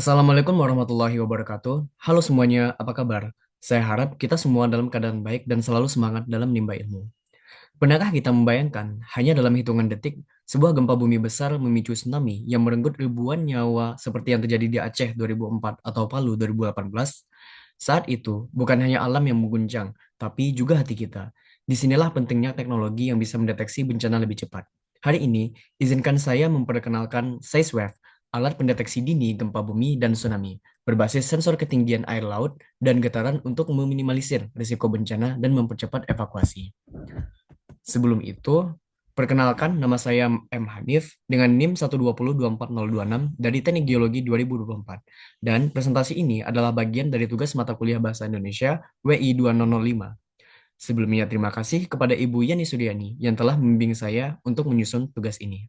Assalamualaikum warahmatullahi wabarakatuh. Halo semuanya, apa kabar? Saya harap kita semua dalam keadaan baik dan selalu semangat dalam menimba ilmu. Pernahkah kita membayangkan, hanya dalam hitungan detik, sebuah gempa bumi besar memicu tsunami yang merenggut ribuan nyawa seperti yang terjadi di Aceh 2004 atau Palu 2018? Saat itu, bukan hanya alam yang mengguncang, tapi juga hati kita. Disinilah pentingnya teknologi yang bisa mendeteksi bencana lebih cepat. Hari ini, izinkan saya memperkenalkan SeisWave, alat pendeteksi dini gempa bumi dan tsunami, berbasis sensor ketinggian air laut dan getaran untuk meminimalisir risiko bencana dan mempercepat evakuasi. Sebelum itu, perkenalkan nama saya M. Hanif dengan NIM 120240226 dari Teknik Geologi 2024. Dan presentasi ini adalah bagian dari tugas mata kuliah Bahasa Indonesia WI 2005. Sebelumnya terima kasih kepada Ibu Yani Suryani yang telah membimbing saya untuk menyusun tugas ini.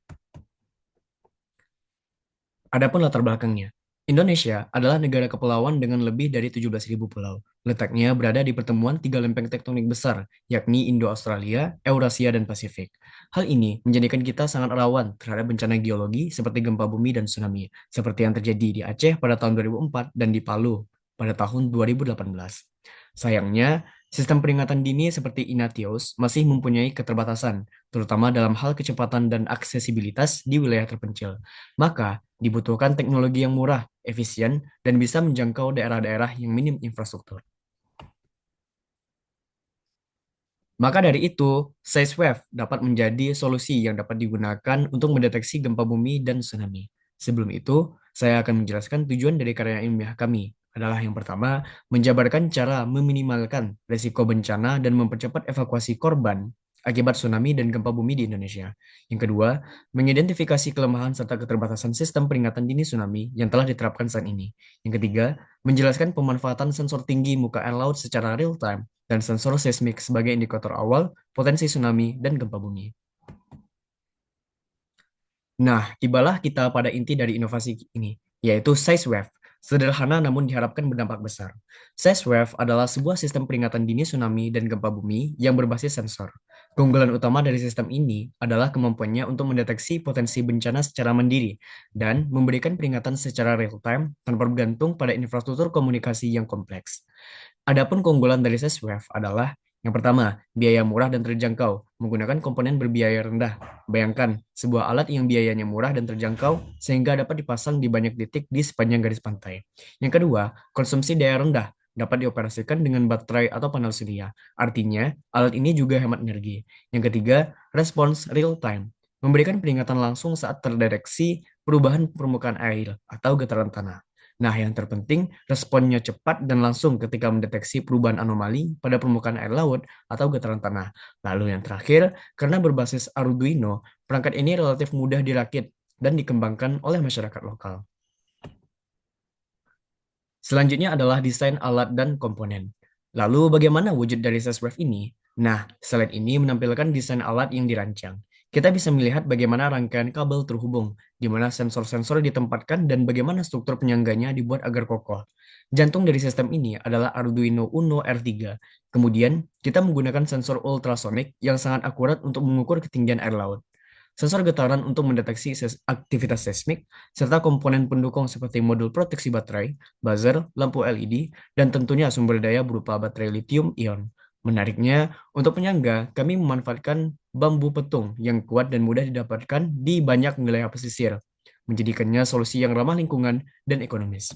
Adapun latar belakangnya, Indonesia adalah negara kepulauan dengan lebih dari 17.000 pulau. Letaknya berada di pertemuan tiga lempeng tektonik besar, yakni Indo-Australia, Eurasia, dan Pasifik. Hal ini menjadikan kita sangat rawan terhadap bencana geologi seperti gempa bumi dan tsunami, seperti yang terjadi di Aceh pada tahun 2004 dan di Palu pada tahun 2018. Sayangnya, sistem peringatan dini seperti Inatios masih mempunyai keterbatasan, terutama dalam hal kecepatan dan aksesibilitas di wilayah terpencil. Maka, dibutuhkan teknologi yang murah, efisien, dan bisa menjangkau daerah-daerah yang minim infrastruktur. Maka dari itu, SeisWave dapat menjadi solusi yang dapat digunakan untuk mendeteksi gempa bumi dan tsunami. Sebelum itu, saya akan menjelaskan tujuan dari karya ilmiah kami. Adalah yang pertama, menjabarkan cara meminimalkan risiko bencana dan mempercepat evakuasi korban akibat tsunami dan gempa bumi di Indonesia. Yang kedua, mengidentifikasi kelemahan serta keterbatasan sistem peringatan dini tsunami yang telah diterapkan saat ini. Yang ketiga, menjelaskan pemanfaatan sensor tinggi muka air laut secara real-time dan sensor seismik sebagai indikator awal potensi tsunami dan gempa bumi. Nah, tibalah kita pada inti dari inovasi ini, yaitu SeisWave. Sederhana namun diharapkan berdampak besar. SeisWave adalah sebuah sistem peringatan dini tsunami dan gempa bumi yang berbasis sensor. Keunggulan utama dari sistem ini adalah kemampuannya untuk mendeteksi potensi bencana secara mandiri dan memberikan peringatan secara real-time tanpa bergantung pada infrastruktur komunikasi yang kompleks. Adapun keunggulan dari SeisWave adalah yang pertama, biaya murah dan terjangkau menggunakan komponen berbiaya rendah. Bayangkan, sebuah alat yang biayanya murah dan terjangkau sehingga dapat dipasang di banyak titik di sepanjang garis pantai. Yang kedua, konsumsi daya rendah dapat dioperasikan dengan baterai atau panel surya. Artinya, alat ini juga hemat energi. Yang ketiga, respons real time. Memberikan peringatan langsung saat terdeteksi perubahan permukaan air atau getaran tanah. Nah, yang terpenting, responnya cepat dan langsung ketika mendeteksi perubahan anomali pada permukaan air laut atau getaran tanah. Lalu yang terakhir, karena berbasis Arduino, perangkat ini relatif mudah dirakit dan dikembangkan oleh masyarakat lokal. Selanjutnya adalah desain alat dan komponen. Lalu bagaimana wujud dari SesWave ini? Nah, slide ini menampilkan desain alat yang dirancang. Kita bisa melihat bagaimana rangkaian kabel terhubung, di mana sensor-sensor ditempatkan dan bagaimana struktur penyangganya dibuat agar kokoh. Jantung dari sistem ini adalah Arduino Uno R3. Kemudian, kita menggunakan sensor ultrasonik yang sangat akurat untuk mengukur ketinggian air laut, sensor getaran untuk mendeteksi aktivitas seismik, serta komponen pendukung seperti modul proteksi baterai, buzzer, lampu LED, dan tentunya sumber daya berupa baterai lithium-ion. Menariknya, untuk penyangga, kami memanfaatkan bambu petung yang kuat dan mudah didapatkan di banyak wilayah pesisir, menjadikannya solusi yang ramah lingkungan dan ekonomis.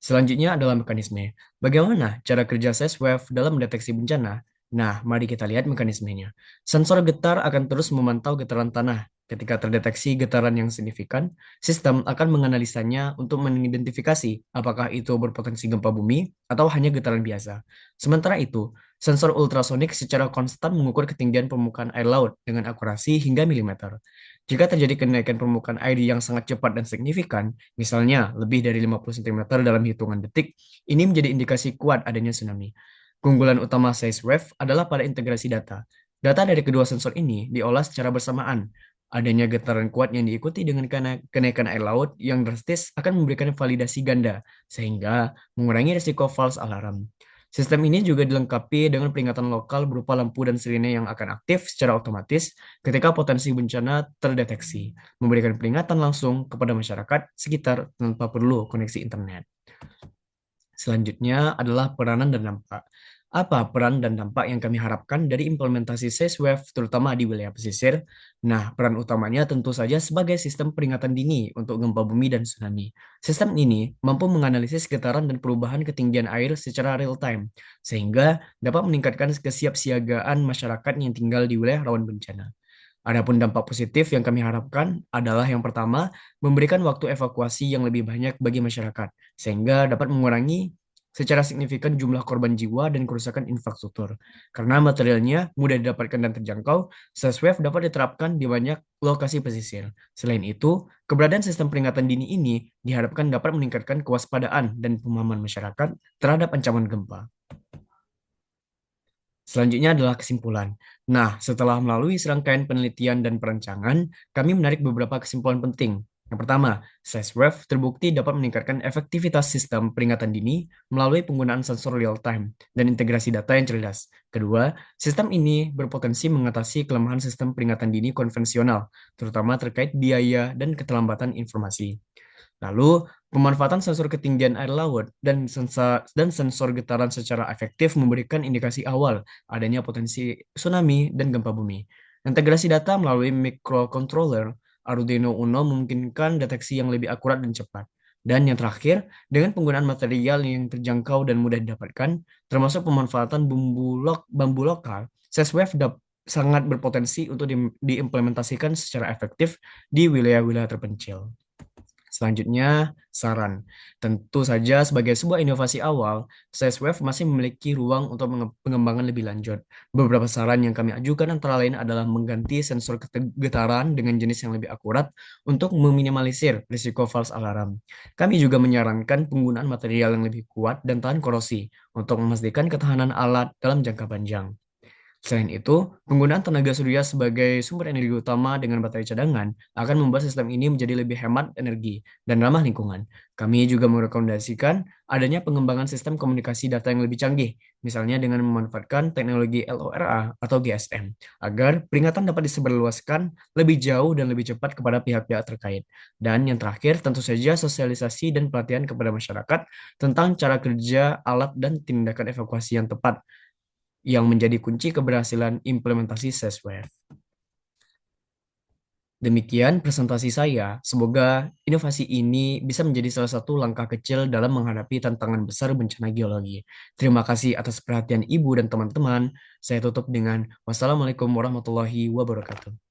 Selanjutnya adalah mekanisme. Bagaimana cara kerja SeisWave dalam mendeteksi bencana? Nah, mari kita lihat mekanismenya. Sensor getar akan terus memantau getaran tanah. Ketika terdeteksi getaran yang signifikan, sistem akan menganalisanya untuk mengidentifikasi apakah itu berpotensi gempa bumi atau hanya getaran biasa. Sementara itu, sensor ultrasonik secara konstan mengukur ketinggian permukaan air laut dengan akurasi hingga milimeter. Jika terjadi kenaikan permukaan air yang sangat cepat dan signifikan, misalnya lebih dari 50 cm dalam hitungan detik, ini menjadi indikasi kuat adanya tsunami. Keunggulan utama SeisWave adalah pada integrasi data. Data dari kedua sensor ini diolah secara bersamaan. Adanya getaran kuat yang diikuti dengan kenaikan air laut yang drastis akan memberikan validasi ganda, sehingga mengurangi risiko false alarm. Sistem ini juga dilengkapi dengan peringatan lokal berupa lampu dan sirine yang akan aktif secara otomatis ketika potensi bencana terdeteksi, memberikan peringatan langsung kepada masyarakat sekitar tanpa perlu koneksi internet. Selanjutnya adalah peranan dan dampak. Apa peran dan dampak yang kami harapkan dari implementasi SafeWave, terutama di wilayah pesisir? Nah, peran utamanya tentu saja sebagai sistem peringatan dini untuk gempa bumi dan tsunami. Sistem ini mampu menganalisis getaran dan perubahan ketinggian air secara real time, sehingga dapat meningkatkan kesiapsiagaan masyarakat yang tinggal di wilayah rawan bencana. Adapun dampak positif yang kami harapkan adalah yang pertama, memberikan waktu evakuasi yang lebih banyak bagi masyarakat, sehingga dapat mengurangi secara signifikan jumlah korban jiwa dan kerusakan infrastruktur. Karena materialnya mudah didapatkan dan terjangkau, SafeWave dapat diterapkan di banyak lokasi pesisir. Selain itu, keberadaan sistem peringatan dini ini diharapkan dapat meningkatkan kewaspadaan dan pemahaman masyarakat terhadap ancaman gempa. Selanjutnya adalah kesimpulan. Nah, setelah melalui serangkaian penelitian dan perancangan, kami menarik beberapa kesimpulan penting. Yang pertama, SafeWave terbukti dapat meningkatkan efektivitas sistem peringatan dini melalui penggunaan sensor real-time dan integrasi data yang cerdas. Kedua, sistem ini berpotensi mengatasi kelemahan sistem peringatan dini konvensional, terutama terkait biaya dan keterlambatan informasi. Lalu, pemanfaatan sensor ketinggian air laut dan sensor getaran secara efektif memberikan indikasi awal adanya potensi tsunami dan gempa bumi. Integrasi data melalui microcontroller Arduino Uno memungkinkan deteksi yang lebih akurat dan cepat. Dan yang terakhir, dengan penggunaan material yang terjangkau dan mudah didapatkan, termasuk pemanfaatan bambu lokal, SafeWave sangat berpotensi untuk diimplementasikan secara efektif di wilayah-wilayah terpencil. Selanjutnya, saran. Tentu saja sebagai sebuah inovasi awal, SafeWave masih memiliki ruang untuk pengembangan lebih lanjut. Beberapa saran yang kami ajukan antara lain adalah mengganti sensor getaran dengan jenis yang lebih akurat untuk meminimalisir risiko false alarm. Kami juga menyarankan penggunaan material yang lebih kuat dan tahan korosi untuk memastikan ketahanan alat dalam jangka panjang. Selain itu, penggunaan tenaga surya sebagai sumber energi utama dengan baterai cadangan akan membuat sistem ini menjadi lebih hemat energi dan ramah lingkungan. Kami juga merekomendasikan adanya pengembangan sistem komunikasi data yang lebih canggih, misalnya dengan memanfaatkan teknologi LoRa atau GSM, agar peringatan dapat disebarluaskan lebih jauh dan lebih cepat kepada pihak-pihak terkait. Dan yang terakhir, tentu saja sosialisasi dan pelatihan kepada masyarakat tentang cara kerja alat dan tindakan evakuasi yang tepat yang menjadi kunci keberhasilan implementasi SafeWave. Demikian presentasi saya. Semoga inovasi ini bisa menjadi salah satu langkah kecil dalam menghadapi tantangan besar bencana geologi. Terima kasih atas perhatian Ibu dan teman-teman. Saya tutup dengan wassalamualaikum warahmatullahi wabarakatuh.